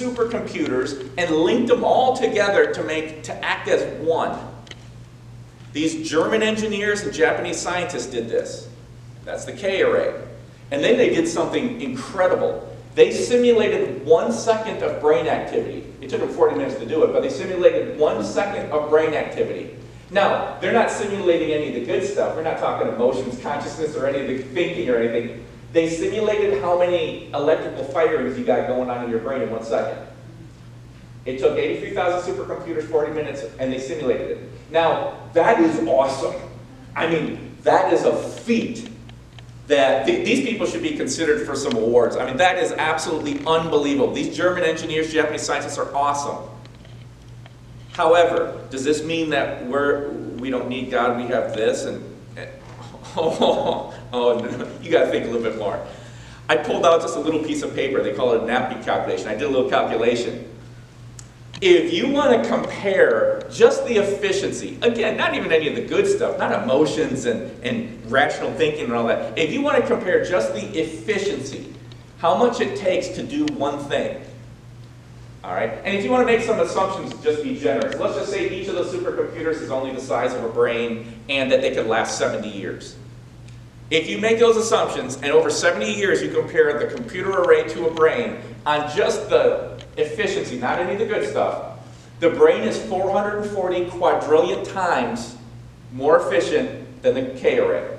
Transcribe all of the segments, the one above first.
supercomputers and linked them all together to act as one. These German engineers and Japanese scientists did this. That's the K-array. And then they did something incredible. They simulated 1 second of brain activity. It took them 40 minutes to do it, but they simulated 1 second of brain activity. Now, they're not simulating any of the good stuff. We're not talking emotions, consciousness, or any of the thinking or anything. They simulated how many electrical firings you got going on in your brain in 1 second. It took 83,000 supercomputers 40 minutes, and they simulated it. Now, that is awesome. I mean, that is a feat that these people should be considered for some awards. I mean, that is absolutely unbelievable. These German engineers, Japanese scientists are awesome. However, does this mean that we don't need God, we have this? No, you got to think a little bit more. I pulled out just a little piece of paper. They call it a NAPI calculation. I did a little calculation. If you want to compare just the efficiency, again, not even any of the good stuff, not emotions and rational thinking and all that. If you want to compare just the efficiency, how much it takes to do one thing, all right? And if you want to make some assumptions, just be generous. Let's just say each of those supercomputers is only the size of a brain and that they could last 70 years. If you make those assumptions and over 70 years you compare the computer array to a brain on just the efficiency, not any of the good stuff, the brain is 440 quadrillion times more efficient than the K-array.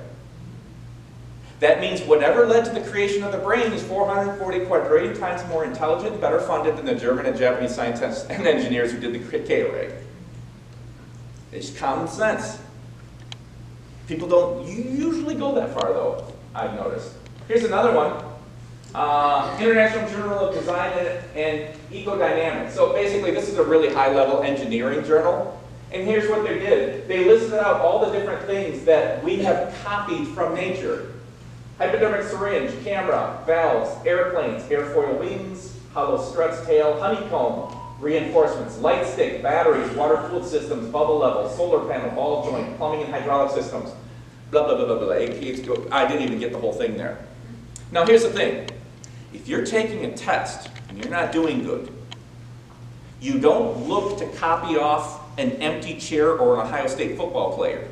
That means whatever led to the creation of the brain is 440 quadrillion times more intelligent, better funded than the German and Japanese scientists and engineers who did the K-array. It's common sense. People don't usually go that far, though, I've noticed. Here's another one. International Journal of Design and Ecodynamics. So basically, this is a really high-level engineering journal. And here's what they did. They listed out all the different things that we have copied from nature. Hypodermic syringe, camera, valves, airplanes, airfoil wings, hollow strut's tail, honeycomb, reinforcements, light stick, batteries, water-cooled systems, bubble level, solar panel, ball joint, plumbing and hydraulic systems, blah, blah, blah, blah, blah. I didn't even get the whole thing there. Now here's the thing. If you're taking a test and you're not doing good, you don't look to copy off an empty chair or an Ohio State football player.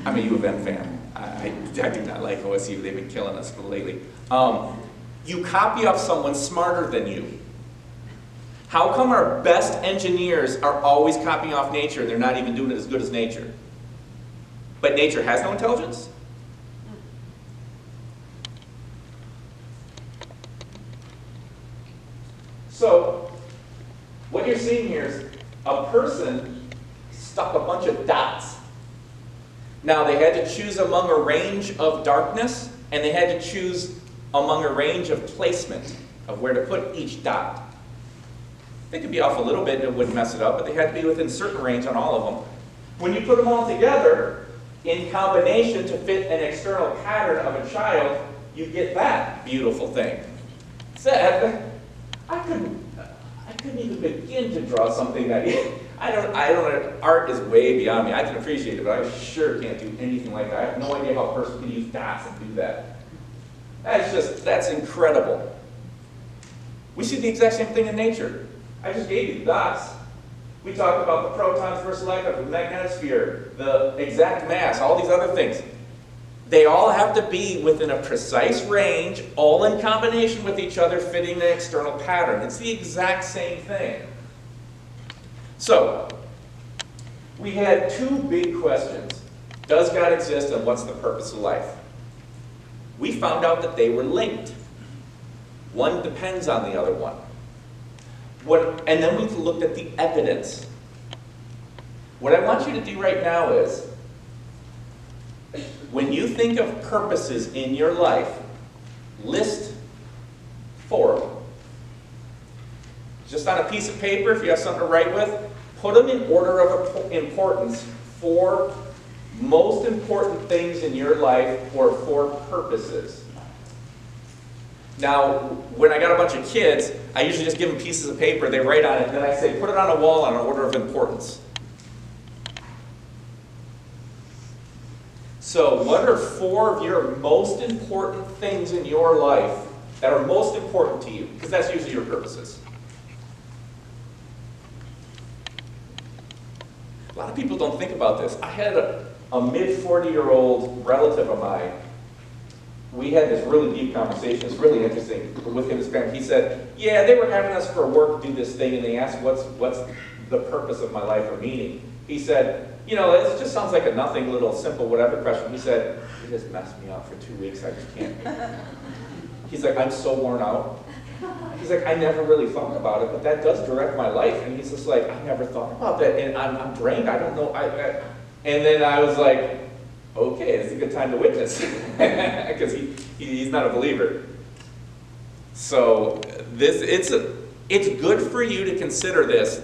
I'm a U of M fan. I do not like OSU. They've been killing us lately. You copy off someone smarter than you. How come our best engineers are always copying off nature and they're not even doing it as good as nature? But nature has no intelligence? So, what you're seeing here is a person stuck a bunch of dots. Now, they had to choose among a range of darkness, and they had to choose among a range of placement of where to put each dot. They could be off a little bit and it wouldn't mess it up, but they had to be within a certain range on all of them. When you put them all together, in combination to fit an external pattern of a child, you get that beautiful thing. Said, I couldn't even begin to draw something that I don't. Art is way beyond me. I can appreciate it, but I sure can't do anything like that. I have no idea how a person can use dots and do that. That's incredible. We see the exact same thing in nature. I just gave you the dots. We talked about the protons versus electrons, the magnetosphere, the exact mass, all these other things. They all have to be within a precise range, all in combination with each other, fitting an external pattern. It's the exact same thing. So, we had two big questions. Does God exist, and what's the purpose of life? We found out that they were linked. One depends on the other one. And then we looked at the evidence. What I want you to do right now is, when you think of purposes in your life, list 4 of them. Just on a piece of paper, if you have something to write with, put them in order of importance. 4 most important things in your life or 4 purposes. Now, when I got a bunch of kids, I usually just give them pieces of paper, they write on it, and then I say, put it on a wall on an order of importance. So, what are 4 of your most important things in your life that are most important to you, because that's usually your purposes. A lot of people don't think about this. I had a mid-40-year-old relative of mine. We had this really deep conversation. It's really interesting with him and his family. He said, yeah, they were having us for work do this thing, and they asked what's the purpose of my life or meaning. He said, you know, it just sounds like a nothing, little, simple, whatever question. He said, it just messed me up for 2 weeks. I just can't. He's like, I'm so worn out. He's like, I never really thought about it, but that does direct my life. And he's just like, I never thought about that, and I'm drained. I don't know. And then I was like, okay, it's a good time to witness, because he's not a believer. So it's good for you to consider this,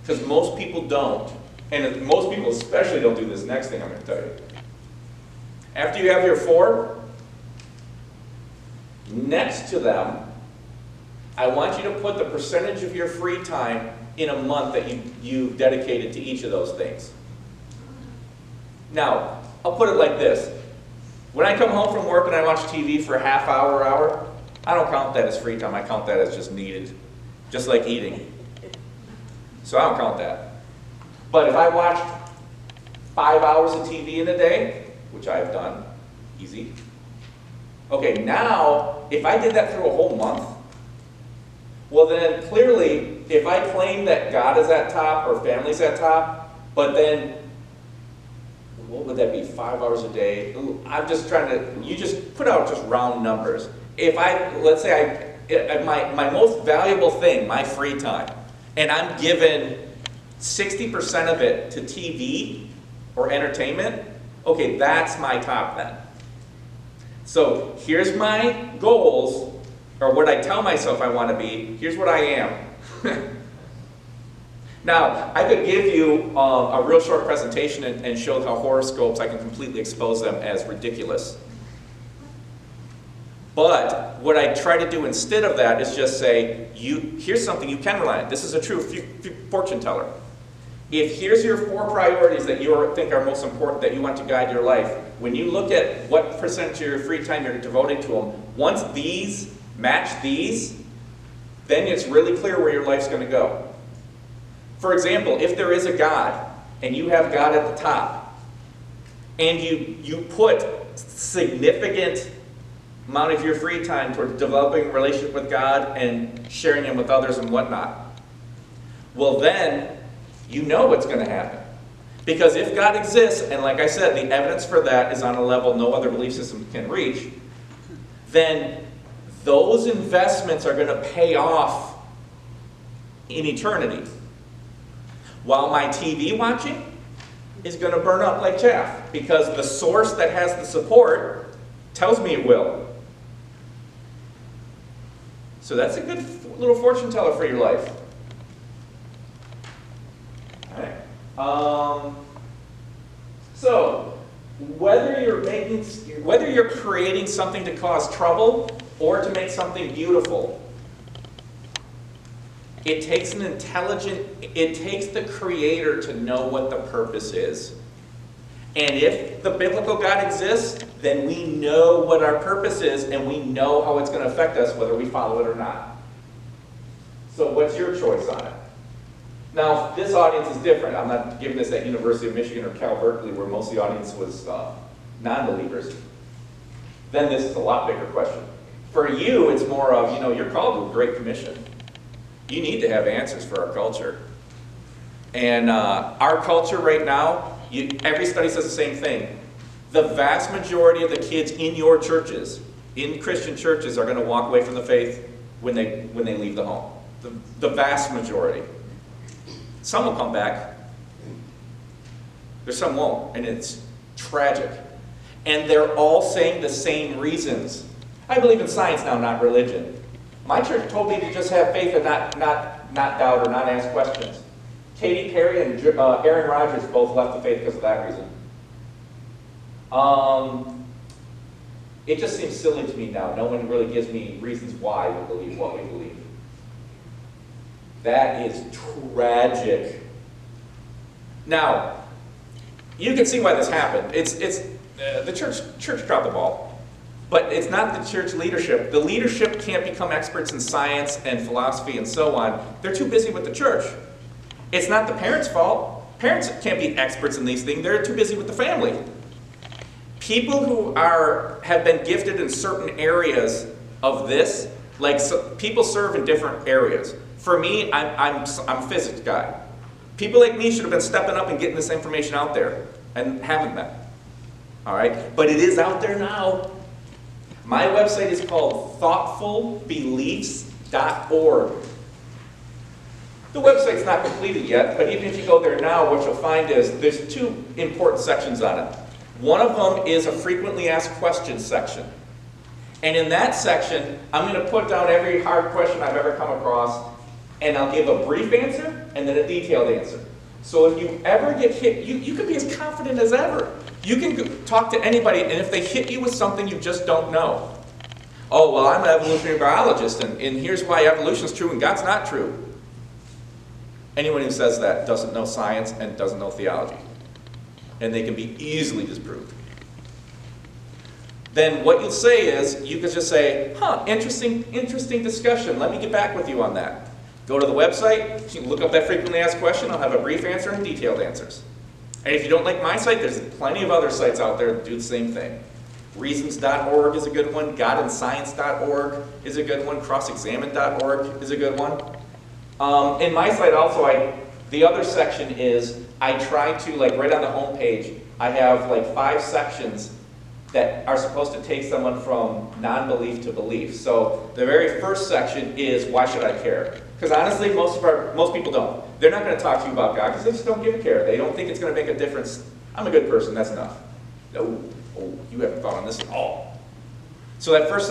because most people don't. And most people especially don't do this next thing I'm going to tell you. After you have your 4, next to them, I want you to put the percentage of your free time in a month that you've dedicated to each of those things. Now, I'll put it like this. When I come home from work and I watch TV for a half hour, I don't count that as free time. I count that as just needed, just like eating. So I don't count that. But if I watched 5 hours of TV in a day, which I have done, easy. Okay, now, if I did that through a whole month, well then clearly, if I claim that God is at top or family's at top, but then, what would that be, 5 hours a day? I'm just trying to, you just put out just round numbers. If let's say my most valuable thing, my free time, and I'm given 60% of it to TV or entertainment, okay, that's my top then. So here's my goals, or what I tell myself I want to be. Here's what I am. Now, I could give you a real short presentation and show how horoscopes, I can completely expose them as ridiculous. But what I try to do instead of that is just say, here's something you can rely on. This is a true fortune teller. If here's your 4 priorities that you think are most important, that you want to guide your life, when you look at what percentage of your free time you're devoting to them, once these match these, then it's really clear where your life's going to go. For example, if there is a God, and you have God at the top, and you put significant amount of your free time toward developing a relationship with God and sharing Him with others and whatnot, well then, you know what's going to happen. Because if God exists, and like I said, the evidence for that is on a level no other belief system can reach, then those investments are going to pay off in eternity. While my TV watching is going to burn up like chaff, because the source that has the support tells me it will. So that's a good little fortune teller for your life. So, whether you're creating something to cause trouble or to make something beautiful, it takes the creator to know what the purpose is. And if the biblical God exists, then we know what our purpose is and we know how it's going to affect us whether we follow it or not. So what's your choice on it? Now, this audience is different. I'm not giving this at University of Michigan or Cal Berkeley, where most of the audience was non-believers. Then this is a lot bigger question. For you, it's more of, you're called to a great commission. You need to have answers for our culture. And our culture right now, every study says the same thing. The vast majority of the kids in your churches, in Christian churches, are going to walk away from the faith when they leave the home. The vast majority. Some will come back. There's some won't, and it's tragic. And they're all saying the same reasons. I believe in science now, not religion. My church told me to just have faith and not doubt or not ask questions. Katy Perry and Aaron Rodgers both left the faith because of that reason. It just seems silly to me now. No one really gives me reasons why we believe what we believe. That is tragic. Now, you can see why this happened. The church dropped the ball. But it's not the church leadership. The leadership can't become experts in science and philosophy and so on. They're too busy with the church. It's not the parents' fault. Parents can't be experts in these things. They're too busy with the family. People who have been gifted in certain areas of this, like people serve in different areas. For me, I'm a physics guy. People like me should have been stepping up and getting this information out there, and haven't been. All right? But it is out there now. My website is called thoughtfulbeliefs.org. The website's not completed yet, but even if you go there now, what you'll find is there's two important sections on it. One of them is a frequently asked questions section. And in that section, I'm going to put down every hard question I've ever come across, and I'll give a brief answer and then a detailed answer. So if you ever get hit, you can be as confident as ever. You can talk to anybody, and if they hit you with something you just don't know. Oh, well, I'm an evolutionary biologist, and here's why evolution is true and God's not true. Anyone who says that doesn't know science and doesn't know theology. And they can be easily disproved. Then what you'll say is, you can just say, interesting discussion. Let me get back with you on that. Go to the website, you can look up that frequently asked question. I'll have a brief answer and detailed answers. And if you don't like my site, there's plenty of other sites out there that do the same thing. Reasons.org is a good one. GodandScience.org is a good one. CrossExamine.org is a good one. In my site also, the other section is, I try to, like right on the home page, I have like 5 sections that are supposed to take someone from non-belief to belief. So the very first section is, why should I care? Because honestly, most people don't. They're not going to talk to you about God because they just don't give a care. They don't think it's going to make a difference. I'm a good person, that's enough. No, you haven't thought on this at all. So that first